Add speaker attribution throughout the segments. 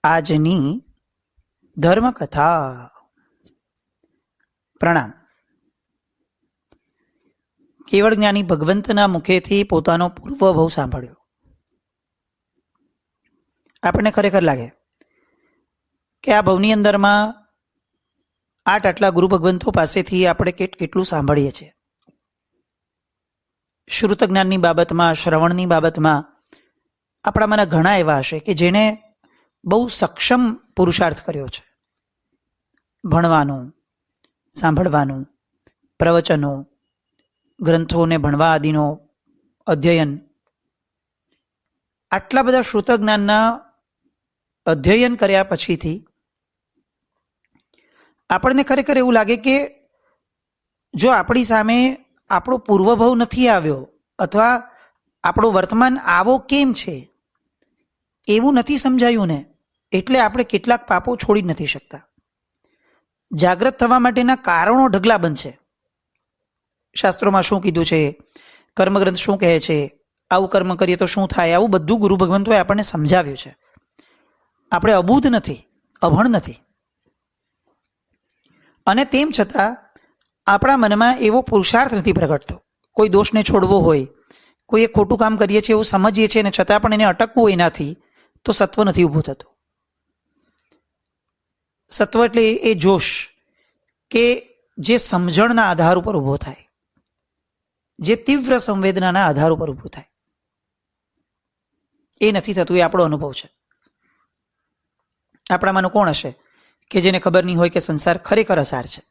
Speaker 1: આજની ધર્મકથા. પ્રણામ. કેવળ જ્ઞાની ભગવંતના મુખેથી પોતાનો પૂર્વભવ સાંભળ્યો. આપણને ખરેખર લાગે કે આ ભવની અંદરમાં આટલા ગુરુ ભગવંતો પાસેથી આપણે કેટલું સાંભળીએ છીએ. શ્રુત જ્ઞાનની બાબતમાં, શ્રવણની બાબતમાં આપણામાંના ઘણા એવા હશે કે જેણે બહુ સક્ષમ પુરુષાર્થ કર્યો છે. ભણવાનું, સાંભળવાનું, પ્રવચનો, ગ્રંથોને ભણવા આદિનો અધ્યયન, આટલા બધા શ્રુત જ્ઞાનના અધ્યયન કર્યા પછીથી આપણને ખરેખર એવું લાગે કે જો આપણી સામે આપણો પૂર્વભવ નથી આવ્યો અથવા આપણો વર્તમાન આવો કેમ છે એવું નથી સમજાયું ને, એટલે આપણે કેટલાક પાપો છોડી નથી શકતા. જાગ્રત થવા માટેના કારણો ઢગલાબંધ છે. શાસ્ત્રોમાં શું કીધું છે, કર્મગ્રંથ શું કહે છે, આવું કર્મ કરીએ તો શું થાય, આવું બધું ગુરુ ભગવંતોએ આપણને સમજાવ્યું છે. આપણે અબૂધ નથી, અભણ નથી. અને તેમ છતાં આપણા મનમાં એવો પુરુષાર્થ નથી પ્રગટતો. કોઈ દોષને છોડવો હોય, કોઈ એક ખોટું કામ કરીએ છીએ એવું સમજીએ છીએ અને છતાં પણ એને અટકવું હોય એનાથી, તો સત્વ નથી ઊભું થતું. સત્વ એટલે એ જોશ કે જે સમજણના આધાર ઉપર ઊભો થાય, જે તીવ્ર સંવેદનાના આધાર ઉપર ઊભું થાય, એ નથી થતું. એ આપણો અનુભવ છે. આપણામાંનું કોણ હશે કે જેને ખબર નહીં હોય કે સંસાર ખરેખર અસાર છે?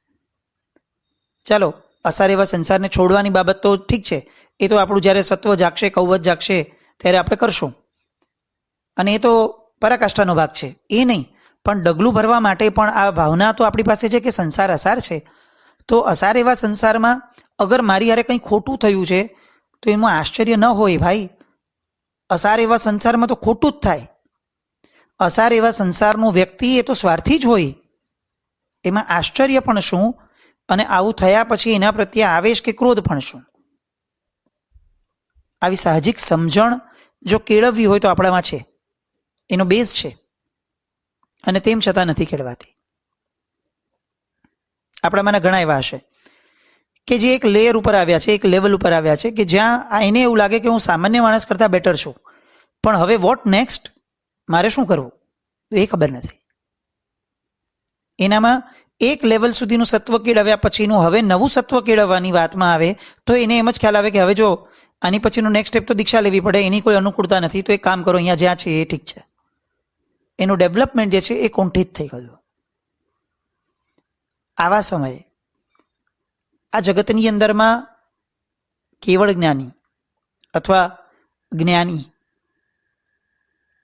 Speaker 1: ચાલો, અસાર એવા સંસારને છોડવાની બાબત તો ઠીક છે, એ તો આપણું જ્યારે સત્વ જાગશે, કૌવત જાગશે ત્યારે આપણે કરશું, અને એ તો પરાકાષ્ઠાનો ભાગ છે. એ નહીં, પણ ડગલું ભરવા માટે પણ આ ભાવના તો આપણી પાસે છે કે સંસાર અસાર છે. તો અસાર એવા સંસારમાં અગર મારી હારે કંઈ ખોટું થયું છે તો એમાં આશ્ચર્ય ન હોય ભાઈ. અસાર એવા સંસારમાં તો ખોટું જ થાય. અસાર એવા સંસારનો વ્યક્તિ એ તો સ્વાર્થી જ હોય, એમાં આશ્ચર્ય પણ શું, અને આવું થયા પછી એના પ્રત્યે આવેશ કે ક્રોધ પણ શું? આવી સાહજિક સમજણ જો કેળવવી હોય તો આપણામાં છે, એનો બેઝ છે, અને તેમ છતાં નથી કેળવાતી. આપણામાંના ઘણા એવા હશે કે જે એક લેયર ઉપર આવ્યા છે, એક લેવલ ઉપર આવ્યા છે કે જ્યાં એને એવું લાગે કે હું સામાન્ય માણસ કરતાં બેટર છું, પણ હવે વોટ નેક્સ્ટ, મારે શું કરવું એ ખબર નથી. એનામાં એક લેવલ સુધીનું સત્વ કેળવ્યા પછીનું હવે નવું સત્વ કેળવવાની વાતમાં આવે તો એને એમ જ ખ્યાલ આવે કે હવે જો આની પછીનું નેક્સ્ટ સ્ટેપ તો દીક્ષા લેવી પડે, એની કોઈ અનુકૂળતા નથી, તો એક કામ કરો, અહીંયા જ્યાં છે એ ઠીક છે. એનું ડેવલપમેન્ટ જે છે એ કુંઠિત થઈ ગયું. આવા સમયે આ જગતની અંદરમાં કેવળ જ્ઞાની અથવા જ્ઞાની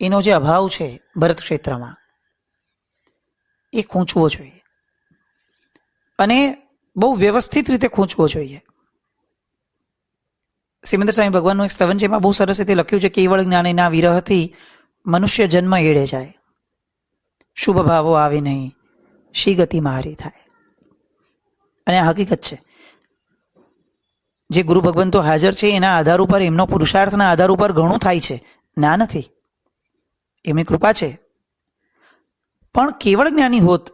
Speaker 1: એનો જે અભાવ છે ભરત ક્ષેત્રમાં, એ ખૂંચવો જોઈએ, અને બહુ વ્યવસ્થિત રીતે ખૂંચવો જોઈએ. સિમંદર સ્વામી ભગવાનનું એક સ્તવન છે, એમાં બહુ સરસ રીતે લખ્યું છે, કેવળ જ્ઞાનીના વિરહથી મનુષ્ય જન્મ એળે જાય, શુભ ભાવો આવે નહીં, શી ગતિ મારી થાય. અને આ હકીકત છે. જે ગુરુ ભગવંતો હાજર છે એના આધાર ઉપર, એમનો પુરુષાર્થના આધાર ઉપર ઘણું થાય છે, ના નથી, એમની કૃપા છે. પણ કેવળ જ્ઞાની હોત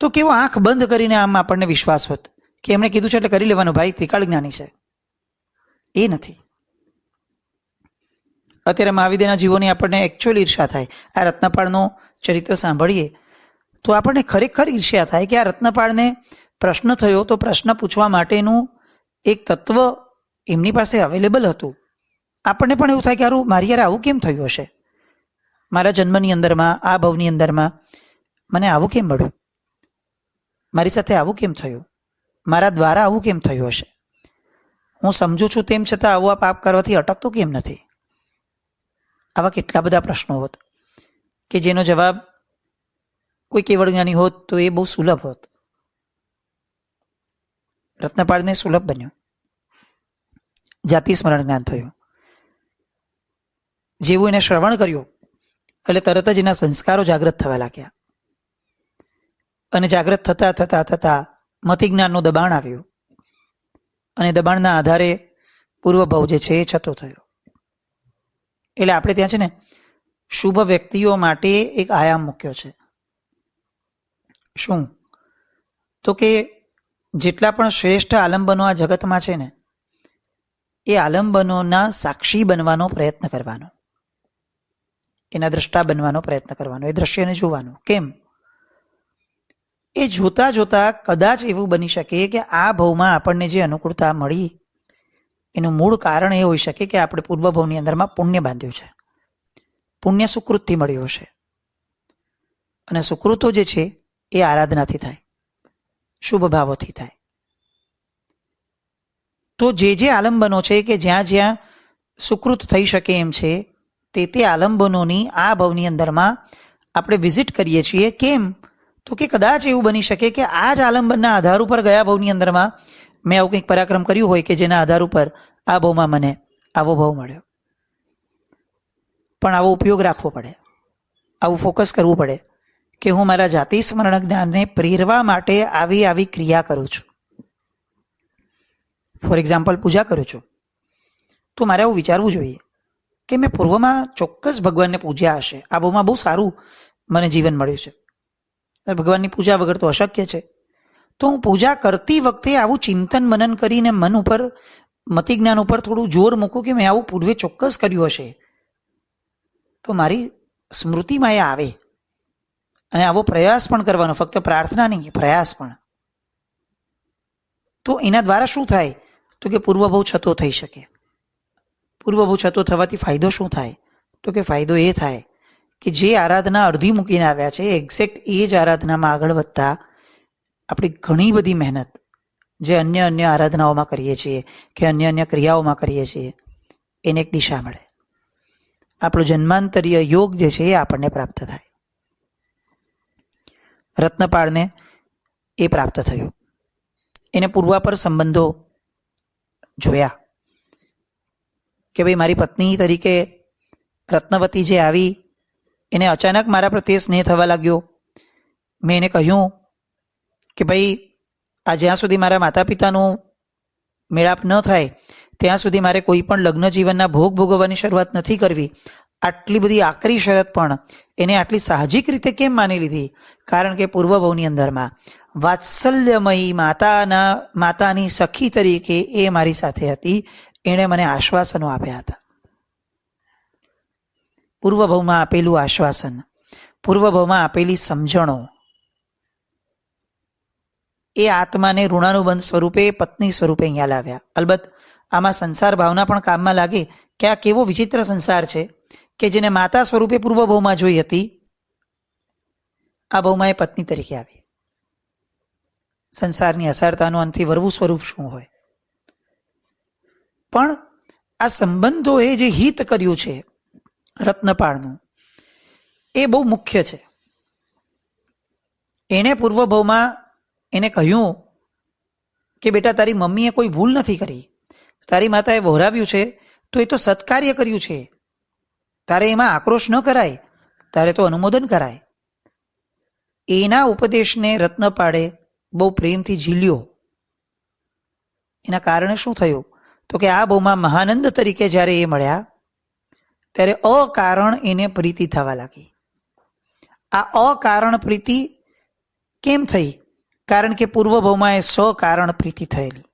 Speaker 1: તો કેવો આંખ બંધ કરીને આમ આપણને વિશ્વાસ હોત કે એમણે કીધું છે એટલે કરી લેવાનું, ભાઈ ત્રિકાળ જ્ઞાની છે. એ નથી. અત્યારે મહાવિદ્યના જીવોની આપણને એકચ્યુઅલ ઈર્ષા થાય. આ રત્નપાળનું ચરિત્ર સાંભળીએ તો આપણને ખરેખર ઈર્ષ્યા થાય કે આ રત્નપાળને પ્રશ્ન થયો તો પ્રશ્ન પૂછવા માટેનું એક તત્વ એમની પાસે અવેલેબલ હતું. આપણને પણ એવું થાય કે આરું મારી યાર આવું કેમ થયું હશે, મારા જન્મની અંદરમાં, આ ભવની અંદરમાં મને આવું કેમ મળ્યું, મારી સાથે આવું કેમ થયું, મારા દ્વારા આવું કેમ થયું હશે, હું સમજુ છું તેમ છતાં આવું આ પાપ કરવાથી અટકતો કેમ નથી. આવા કેટલા બધા પ્રશ્નો હોત કે જેનો જવાબ કોઈ કેવળ જ્ઞાની હોત તો એ બહુ સુલભ હોત. રત્નપાળને સુલભ બન્યું, જાતિ સ્મરણ જ્ઞાન થયું. જેવું એને શ્રવણ કર્યું એટલે તરત જ એના સંસ્કારો જાગૃત થવા લાગ્યા, અને જાગૃત થતા થતા થતા મતિજ્ઞાનનું દબાણ આવ્યું, અને દબાણના આધારે પૂર્વભાવ જે છે એ છતો થયો. એટલે આપણે ત્યાં છે ને શુભ વ્યક્તિઓ માટે એક આયામ મૂક્યો છે. શું? તો કે જેટલા પણ શ્રેષ્ઠ આલંબનો આ જગતમાં છે ને, એ આલંબનોના સાક્ષી બનવાનો પ્રયત્ન કરવાનો, એના દ્રષ્ટા બનવાનો પ્રયત્ન કરવાનો, એ દ્રશ્યને જોવાનું. કેમ? એ જોતા જોતા કદાચ એવું બની શકે કે આ ભવમાં આપણને જે અનુકૂળતા મળી એનું મૂળ કારણ એ હોઈ શકે કે આપણે પૂર્વ ભવની અંદરમાં પુણ્ય બાંધ્યું છે, પુણ્ય સુકૃતથી મળ્યું હશે. અને સુકૃતો જે છે એ આરાધનાથી થાય, શુભ ભાવોથી થાય. તો જે આલંબનો છે કે જ્યાં જ્યાં સુકૃત થઈ શકે એમ છે, તે આલંબનોની આ ભવની અંદરમાં આપણે વિઝિટ કરીએ છીએ. કેમ? તો કે કદાચ એવું બની શકે કે આ જ આલંબનના આધાર ઉપર ગયા ભવની અંદરમાં મેં આવું કંઈક પરાક્રમ કર્યું હોય કે જેના આધાર ઉપર આ ભવમાં મને આવો ભવ મળ્યો. પણ આવો ઉપયોગ રાખવો પડે, આવું ફોકસ કરવું પડે કે હું મારા જાતિ સ્મરણ જ્ઞાનને પ્રેરવા માટે આવી ક્રિયા કરું છું. ફોર એક્ઝામ્પલ, પૂજા કરું છું તો મારે આવું વિચારવું જોઈએ કે મેં પૂર્વમાં ચોક્કસ ભગવાનને પૂજ્યા હશે, આ બહુમાં બહુ સારું મને જીવન મળ્યું છે. ભગવાનની પૂજા વગર તો અશક્ય છે. તો હું પૂજા કરતી વખતે આવું ચિંતન મનન કરીને મન ઉપર, મતિજ્ઞાન ઉપર થોડું જોર મૂકું કે મેં આવું પૂર્વે ચોક્કસ કર્યું હશે, તો મારી સ્મૃતિમાં એ આવે. અને આવો પ્રયાસ પણ કરવાનો, ફક્ત પ્રાર્થના નહીં, પ્રયાસ પણ. તો એના દ્વારા શું થાય? તો કે પૂર્વભવ છતો થઈ શકે. પૂર્વભવ છતો થવાથી ફાયદો શું થાય? તો કે ફાયદો એ થાય કે જે આરાધના અડધી મૂકીને આવ્યા છે, એક્ઝેક્ટ એ જ આરાધનામાં આગળ વધતા આપણી ઘણી બધી મહેનત જે અન્ય આરાધનાઓમાં કરીએ છીએ કે અન્ય ક્રિયાઓમાં કરીએ છીએ, એને એક દિશા મળે. આપણો જન્માંતરીય યોગ જે છે એ આપણને પ્રાપ્ત થાય. રત્નપાળને એ પ્રાપ્ત થયું. એને પૂર્વાપર સંબંધો જોયા કે ભાઈ મારી પત્ની તરીકે રત્નવતી જે આવી, એને અચાનક મારા પ્રત્યે સ્નેહ થવા લાગ્યો. મેં એને કહ્યું કે ભાઈ આ જ્યાં સુધી મારા માતા પિતાનું મેળાપ ન થાય ત્યાં સુધી મારે કોઈ પણ લગ્ન જીવનના ભોગ ભોગવવાની શરૂઆત નથી કરવી. આટલી બધી આકરી શરત પણ એને આટલી સાહજિક રીતે કેમ માની લીધી? કારણ કે પૂર્વભવની અંદરમાં વાત્સલ્યમયી માતાની સખી તરીકે એ મારી સાથે હતી. એણે મને આશ્વાસનો આપ્યા હતા. પૂર્વભવમાં આપેલું આશ્વાસન, પૂર્વભવમાં આપેલી સમજણો, એ આત્માને ઋણાનુબંધ સ્વરૂપે, પત્ની સ્વરૂપે અહીંયા લાવ્યા. અલબત્ત આમાં સંસાર ભાવના પણ કામમાં લાગે કે આ કેવો વિચિત્ર સંસાર છે કે જેને માતા સ્વરૂપે પૂર્વભવમાં જોઈ હતી, આ ભવમાં એ પત્ની તરીકે આવી. સંસારની અસારતાનું અંતથી વરવું સ્વરૂપ શું હોય? પણ આ સંબંધોએ જે હિત કર્યું છે રત્નપાળનું, એ બહુ મુખ્ય છે. એને પૂર્વભવમાં એને કહ્યું કે બેટા તારી મમ્મીએ કોઈ ભૂલ નથી કરી, તારી માતાએ વહોરાવ્યું છે તો એ તો સત્કાર્ય કર્યું છે, તારે એમાં આક્રોશ ન કરાય, તારે તો અનુમોદન કરાય. એના ઉપદેશને રત્નપાળે બહુ પ્રેમથી ઝીલ્યો. એના કારણે શું થયું? તો કે આ બહુમાં મહાનંદ તરીકે જ્યારે એ મળ્યા ત્યારે અકારણ એને પ્રીતિ થવા લાગી. આ અકારણ પ્રીતિ કેમ થઈ? કારણ કે પૂર્વભવમાં એ સકારણ પ્રીતિ થયેલી.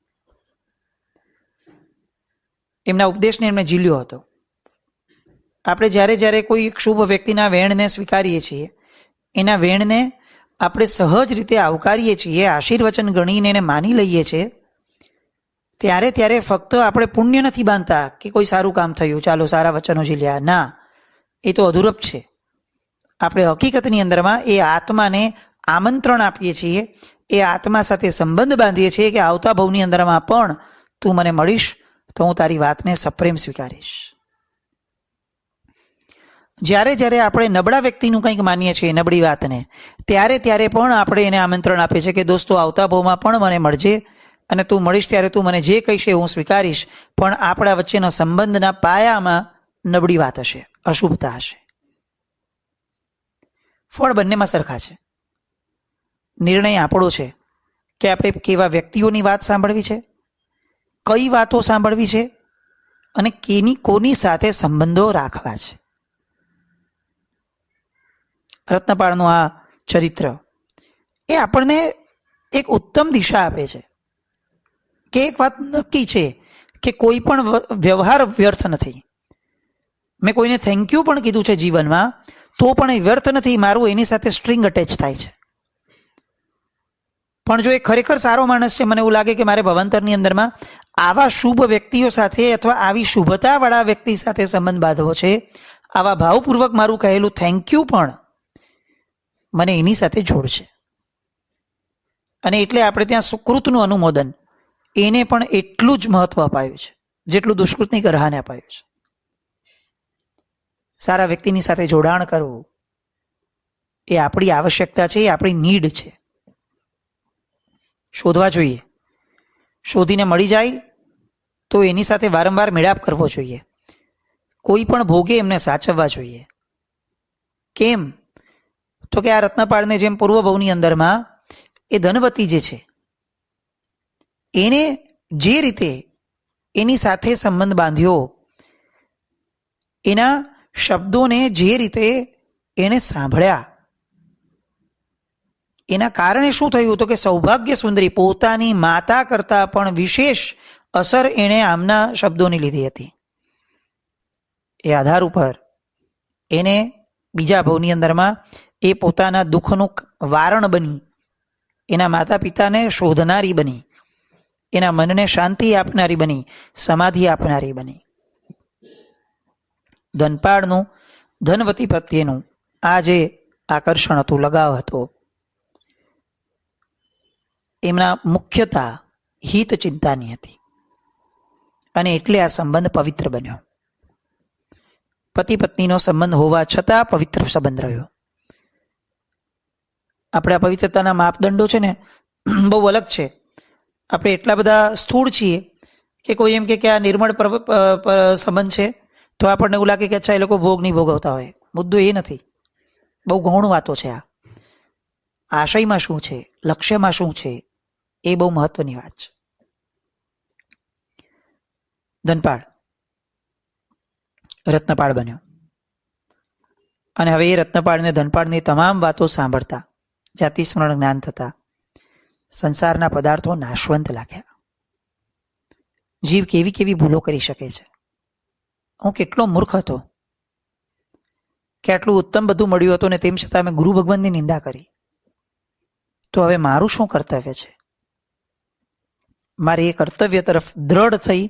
Speaker 1: એમના ઉપદેશને એમને ઝીલ્યો હતો. આપણે જ્યારે કોઈ શુભ વ્યક્તિના વેણને સ્વીકારીએ છીએ, એના વેણને આપણે સહજ રીતે આવકારીએ છીએ, આશીર્વચન ગણીને એને માની લઈએ છીએ, ત્યારે ફક્ત આપણે પુણ્ય નથી બાંધતા કે કોઈ સારું કામ થયું, ચાલો સારા વચનો ઝીલ્યા. ના, એ તો અધૂરપ છે. આપણે હકીકતની અંદરમાં એ આત્માને આમંત્રણ આપીએ છીએ, એ આત્મા સાથે સંબંધ બાંધીએ છીએ કે આવતા ભવની અંદરમાં પણ તું મને મળીશ તો હું તારી વાતને સપ્રેમ સ્વીકારીશ. જ્યારે આપણે નબળા વ્યક્તિનું કંઈક માનીએ છીએ, નબળી વાતને, ત્યારે પણ આપણે એને આમંત્રણ આપીએ છીએ કે દોસ્તો આવતા ભવમાં પણ મને મળજે અને તું મળીશ ત્યારે તું મને જે કહીશ હું સ્વીકારીશ, પણ આપણા વચ્ચેના સંબંધના પાયામાં નબળી વાત હશે, અશુભતા હશે. ફળ બંનેમાં સરખા છે. નિર્ણય આપણો છે કે આપણે કેવા વ્યક્તિઓની વાત સાંભળવી છે, કઈ વાતો સાંભળવી છે અને કોની સાથે સંબંધો રાખવા છે. રત્નપાળનું આ ચરિત્ર એ આપણને એક ઉત્તમ દિશા આપે છે કે એક વાત નક્કી છે કે કોઈ પણ વ્યવહાર વ્યર્થ નથી. મેં કોઈને થેન્ક યુ પણ કીધું છે જીવનમાં તો પણ એ વ્યર્થ નથી, મારું એની સાથે સ્ટ્રિંગ અટેચ થાય છે. પણ જો એ ખરેખર સારો માણસ છે, મને એવું લાગે કે મારે ભવાંતરની અંદરમાં આવા શુભ વ્યક્તિઓ સાથે અથવા આવી શુભતાવાળા વ્યક્તિ સાથે સંબંધ બાંધવો છે, આવા ભાવપૂર્વક મારું કહેલું થેન્ક યુ પણ મને એની સાથે જોડશે. અને એટલે આપણે ત્યાં સુકૃતનું અનુમોદન એને પણ એટલું જ મહત્વ અપાયું છે જેટલું દુષ્કૃતની ગ્રહાને અપાયું છે. સારા વ્યક્તિની સાથે જોડાણ કરવું એ આપણી આવશ્યકતા છે, એ આપણી નીડ છે. શોધવા જોઈએ, શોધીને મળી જાય તો એની સાથે વારંવાર મેળાપ કરવો જોઈએ. કોઈ પણ ભોગે એમને સાચવવા જોઈએ. કેમ? તો કે આ રત્નપાળને જેમ પૂર્વ ભવની અંદરમાં એ ધનવતી જે છે એને જે રીતે એની સાથે સંબંધ બાંધ્યો, એના શબ્દોને જે રીતે એને સાંભળ્યા, એના કારણે શું થયું તો કે સૌભાગ્ય સુંદરી પોતાની માતા કરતાં પણ વિશેષ અસર એણે આમના શબ્દોની લીધી હતી. એ આધાર ઉપર એને બીજા ભવની અંદરમાં એ પોતાના દુઃખનું વારણ બની, એના માતા પિતાને શોધનારી બની, એના મનને શાંતિ આપનારી બની, સમાધિ આપનારી બની. ધનપાળનું ધનવતી પ્રત્યેનું આ જે આકર્ષણ હતું, લગાવ હતો, એમના મુખ્યતા હિત ચિંતાની હતી અને એટલે આ સંબંધ પવિત્ર બન્યો. પતિ પત્નીનો સંબંધ હોવા છતાં પવિત્ર સંબંધ રહ્યો. આપણે આ પવિત્રતાના માપદંડો છે ને બહુ અલગ છે. આપણે એટલા બધા સ્થૂળ છીએ કે કોઈ એમ કે આ નિર્મળ સંબંધ છે તો આપણને એવું લાગે કે અચ્છા એ લોકો ભોગ નહીં ભોગવતા હોય. મુદ્દો એ નથી. બહુ ગૌણ વાતો છે. આ આશયમાં શું છે, લક્ષ્યમાં શું છે, એ બહુ મહત્વની વાત છે. ધનપાળ રત્નપાળ બન્યો અને હવે એ રત્નપાળને ધનપાળની તમામ વાતો સાંભળતા, જાતિ સ્મરણ જ્ઞાન થતા સંસારના પદાર્થો નાશવંત લાગ્યા. જીવ કેવી કેવી ભૂલો કરી શકે છે. હું કેટલો મૂર્ખ હતો કે આટલું ઉત્તમ બધું મળ્યું હતું ને તેમ છતાં મેં ગુરુ ભગવાનની નિંદા કરી. તો હવે મારું શું કર્તવ્ય છે? મારે એ કર્તવ્ય તરફ દ્રઢ થઈ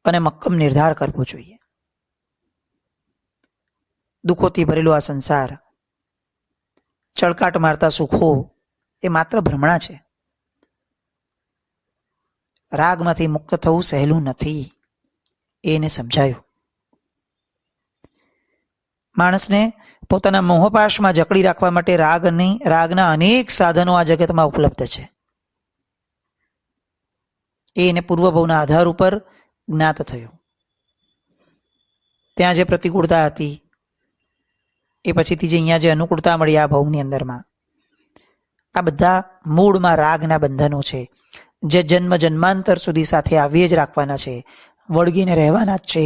Speaker 1: અને મક્કમ નિર્ધાર કરવો જોઈએ. દુઃખોથી ભરેલો આ સંસાર, ચળકાટ મારતા સુખો એ માત્ર ભ્રમણા છે. રાગમાંથી મુક્ત થવું સહેલું નથી, એને સમજાયું. માણસને પોતાના મોહપાશમાં જકડી રાખવા માટે રાગના અનેક સાધનો આ જગતમાં ઉપલબ્ધ છે. એને પૂર્વભવના આધાર ઉપર જ્ઞાત થયું. ત્યાં જે પ્રતિકૂળતા હતી એ પછીથી જે અહીંયા જે અનુકૂળતા મળી આ ભવની અંદરમાં, આ બધા મૂળમાં રાગના બંધનો છે જે જન્મ જન્માંતર સુધી સાથે આવીએ જ રાખવાના છે, વળગીને રહેવાના જ છે.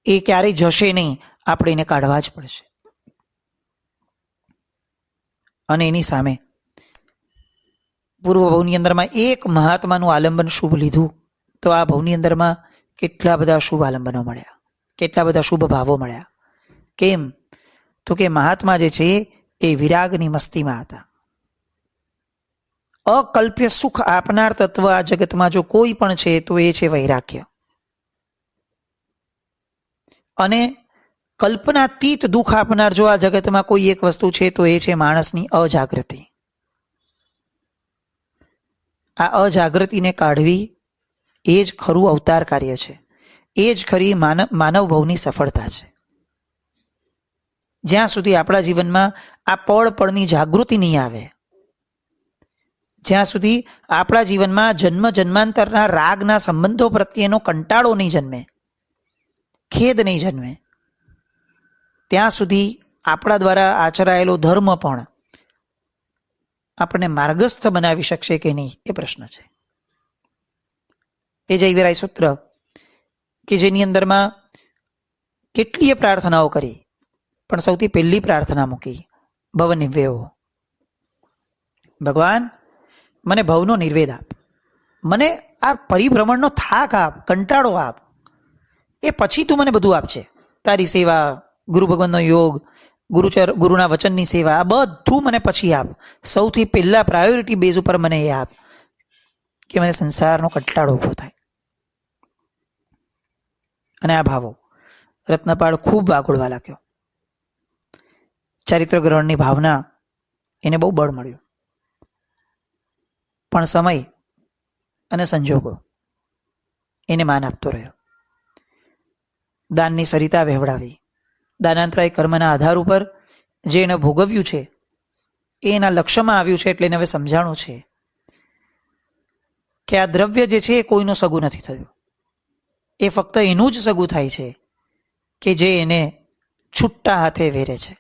Speaker 1: એ ક્યારેય જશે નહીં, આપણે એને કાઢવા જ પડશે. અને એની સામે પૂર્વ ભવની અંદરમાં એક મહાત્માનું આલંબન શુભ લીધું તો આ ભવની અંદરમાં કેટલા બધા શુભ આલંબનો મળ્યા, કેટલા બધા શુભ ભાવો મળ્યા. કેમ? તો કે મહાત્મા જે છે એ વિરાગની મસ્તીમાં હતા. અકલ્પ્ય સુખ આપનાર તત્વ આ જગતમાં જો કોઈ પણ છે તો એ છે વૈરાગ્ય. અને કલ્પનાતીત દુઃખ આપનાર જો આ જગતમાં કોઈ એક વસ્તુ છે તો એ છે માણસની અજાગૃતિ. આ અજાગૃતિને કાઢવી એ જ ખરું અવતાર કાર્ય છે, એ જ ખરી માનવ ભવની સફળતા છે. જ્યાં સુધી આપણા જીવનમાં આ પળની જાગૃતિ નહીં આવે, જ્યાં સુધી આપણા જીવનમાં જન્મ જન્માંતરના રાગના સંબંધો પ્રત્યેનો કંટાળો નહીં જન્મે, ખેદ નહીં જન્મે, ત્યાં સુધી આપણા દ્વારા આચરાયેલો ધર્મ પણ આપણને માર્ગસ્થ બનાવી શકશે કે નહીં એ પ્રશ્ન છે. એ જયવીરાય સૂત્ર કે જેની અંદરમાં કેટલીય પ્રાર્થનાઓ કરી પણ સૌથી પહેલી પ્રાર્થના મૂકી, ભવ નિર્વેવો. ભગવાન, મને ભવનો નિર્વેદ આપ, મને આ પરિભ્રમણનો થાક આપ, કંટાળો આપ, એ પછી તું મને બધું આપશે. તારી સેવા, ગુરુ ભગવાનનો યોગ, ગુરુના વચનની સેવા, આ બધું મને પછી આપ. સૌથી પહેલા પ્રાયોરિટી બેઝ ઉપર મને એ આપ કે મને સંસારનો કંટાળો ઊભો થાય. અને આ ભાવો રત્નપાળ ખૂબ વાગોળવા લાગ્યો. ચારિત્ર ગ્રહણની ભાવના એને બહુ બળ મળ્યું. પણ સમય અને સંજોગો એને માન આપતો રહ્યો. દાનની સરિતા વહેવડાવી. દાનાંતરાય કર્મના આધાર ઉપર જે એને ભોગવ્યું છે એ એના લક્ષ્યમાં આવ્યું છે. એટલે એને હવે સમજાણું છે કે આ દ્રવ્ય જે છે એ કોઈનું સગું નથી થયું. એ ફક્ત એનું જ સગું થાય છે કે જે એને છૂટા હાથે વેરે છે,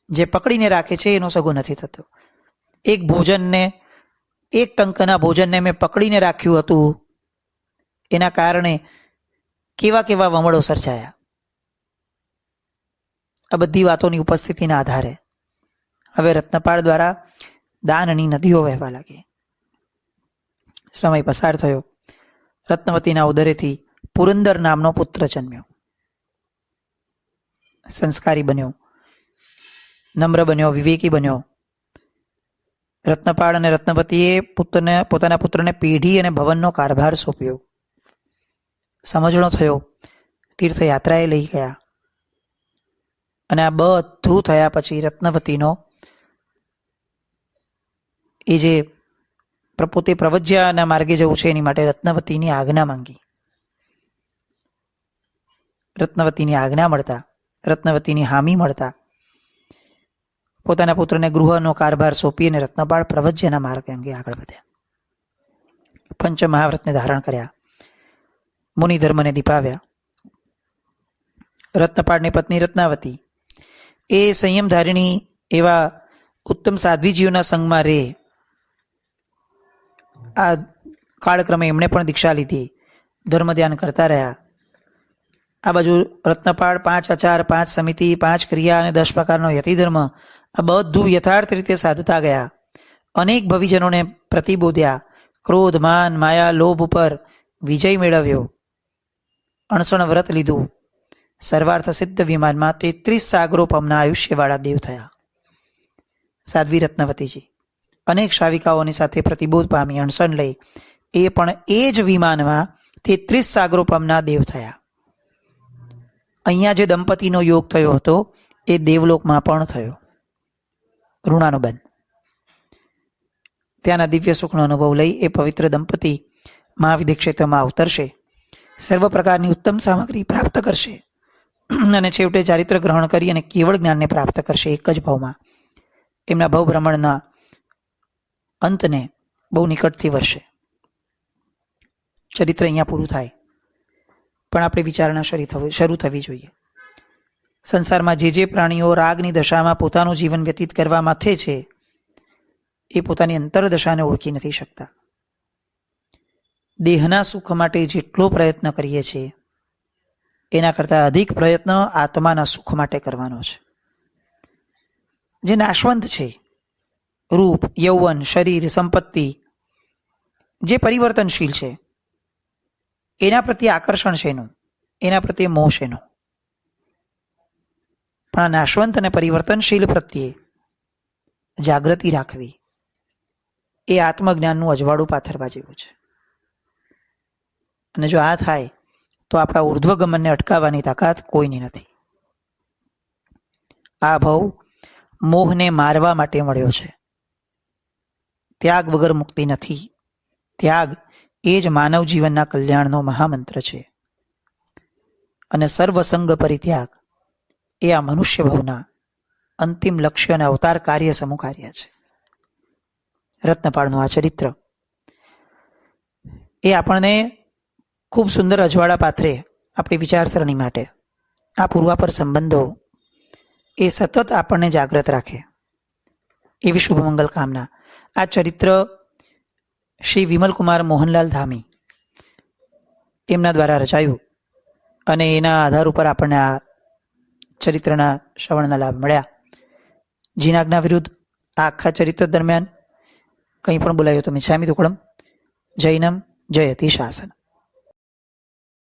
Speaker 1: જે પકડીને રાખે છે એનો સગું નથી થતો. એક ભોજનને, એક ટંકના ભોજનને મેં પકડીને રાખ્યું હતું, એના કારણે કેવા કેવા વમળો સર્જાયા. આ બધી વાતોની ઉપસ્થિતિના આધારે હવે રત્નપાળ દ્વારા દાનની નદીઓ વહેવા લાગી. સમય પસાર થયો. રત્નવતીના ઉદરેથી પુરંદર નામનો પુત્ર જન્મ્યો. સંસ્કારી બન્યો, નમ્ર બન્યો, વિવેકી બન્યો. રત્નપાળ અને રત્નવતીએ પોતાના પુત્રને પેઢી અને ભવનનો કારભાર સોંપ્યો. સમજણો થયો, તીર્થયાત્રાએ લઈ ગયા. અને આ બધું થયા પછી રત્નવતીનો એ જે પોતે પ્રવજ્યાના માર્ગે જવું છે એની માટે રત્નવતીની આજ્ઞા માંગી. રત્નવતીની આજ્ઞા મળતા, રત્નવતીની હામી મળતા પોતાના પુત્રને ગૃહનો કારભાર સોંપી અને રત્નપાળ પ્રવજ્યના માર્ગ અંગે આગળ વધ્યા. પંચ મહાવ્રતને ધારણ કર્યા, મુનિ ધર્મને દીપાવ્યા. રત્નપાળની પત્ની રત્નાવતી એ સંયમ ધારિણી એવા ઉત્તમ સાધ્વીજીઓના સંગમાં રહે. આ કાળક્રમે એમણે પણ દીક્ષા લીધી, ધર્મ ધ્યાન કરતા રહ્યા. આ બાજુ રત્નપાળ 5 આચાર, 5 સમિતિ, 5 ક્રિયા અને 10 પ્રકારનો યતિધર્મ, આ બધું યથાર્થ રીતે સાધતા ગયા. અનેક ભવિજનોને પ્રતિબોધ્યા. ક્રોધ, માન, માયા, લોભ ઉપર વિજય મેળવ્યો. અણસણ વ્રત લીધું. સર્વાર્થ સિદ્ધ વિમાનમાં 33 સાગરોપમના આયુષ્યવાળા દેવ થયા. સાધ્વી રત્નવતીજી અનેક શાવિકાઓની સાથે પ્રતિબોધ પામી અણસણ લઈ એ પણ એ જ વિમાનમાં 33 સાગરોપમના દેવ થયા. અહીંયા જે દંપતીનો યોગ થયો હતો એ દેવલોકમાં પણ થયો. ઋણાનુબંધ. ત્યાંના દિવ્ય સુખનો અનુભવ લઈ એ પવિત્ર દંપતી મહાવિદ્ય ક્ષેત્રમાં અવતરશે, સર્વ પ્રકારની ઉત્તમ સામગ્રી પ્રાપ્ત કરશે અને છેવટે ચારિત્ર ગ્રહણ કરી અને કેવળ જ્ઞાનને પ્રાપ્ત કરશે એક જ ભાવમાં. એમના ભવ ભ્રમણના અંતને બહુ નિકટથી વર્ષે. ચરિત્ર અહીંયા પૂરું થાય, પણ આપણી વિચારણા શરૂ થવી જોઈએ. સંસારમાં જે પ્રાણીઓ રાગની દશામાં પોતાનું જીવન વ્યતીત કરવા માથે છે એ પોતાની અંતરદશાને ઓળખી નથી શકતા. દેહના સુખ માટે જેટલો પ્રયત્ન કરીએ છીએ એના કરતાં અધિક પ્રયત્ન આત્માના સુખ માટે કરવાનો છે. જે નાશવંત છે, રૂપ, યૌવન, શરીર, સંપત્તિ, જે પરિવર્તનશીલ છે એના પ્રત્યે આકર્ષણ શેનું, એના પ્રત્યે મોહ શેનો. પણ આ નાશવંત અને પરિવર્તનશીલ પ્રત્યે જાગૃતિ રાખવી એ આત્મજ્ઞાનનું અજવાળું પાથરવા જેવું છે. અને જો આ થાય તો આપણા ઉર્ધ્વગમનને અટકાવવાની તાકાત કોઈની નથી. આ ભવ મોહને મારવા માટે મળ્યો છે. ત્યાગ વગર મુક્તિ નથી. ત્યાગ એ જ માનવ જીવનના કલ્યાણનો મહામંત્ર છે. અને સર્વસંગ પરિત્યાગ એ આ મનુષ્ય ભવના અંતિમ લક્ષ્ય અને અવતાર કાર્ય સમૂહ કાર્ય છે. રત્નપાળનું આ ચરિત્ર એ આપણને ખૂબ સુંદર અજવાળા પાથરે આપણી વિચારસરણી માટે. આ પૂર્વાપર સંબંધો એ સતત આપણને જાગૃત રાખે એવી શુભમંગલ કામના. આ ચરિત્ર શ્રી વિમલકુમાર મોહનલાલ ધામી એમના દ્વારા રચાયું અને એના આધાર ઉપર આપણને આ ચરિત્રના શ્રવણના લાભ મળ્યા. જીનાજ્ઞા વિરુદ્ધ આ આખા ચરિત્ર દરમિયાન કંઈ પણ બોલાયો તો મિચ્છામિ દુક્કડમ. જૈનમ જયતિ શાસન.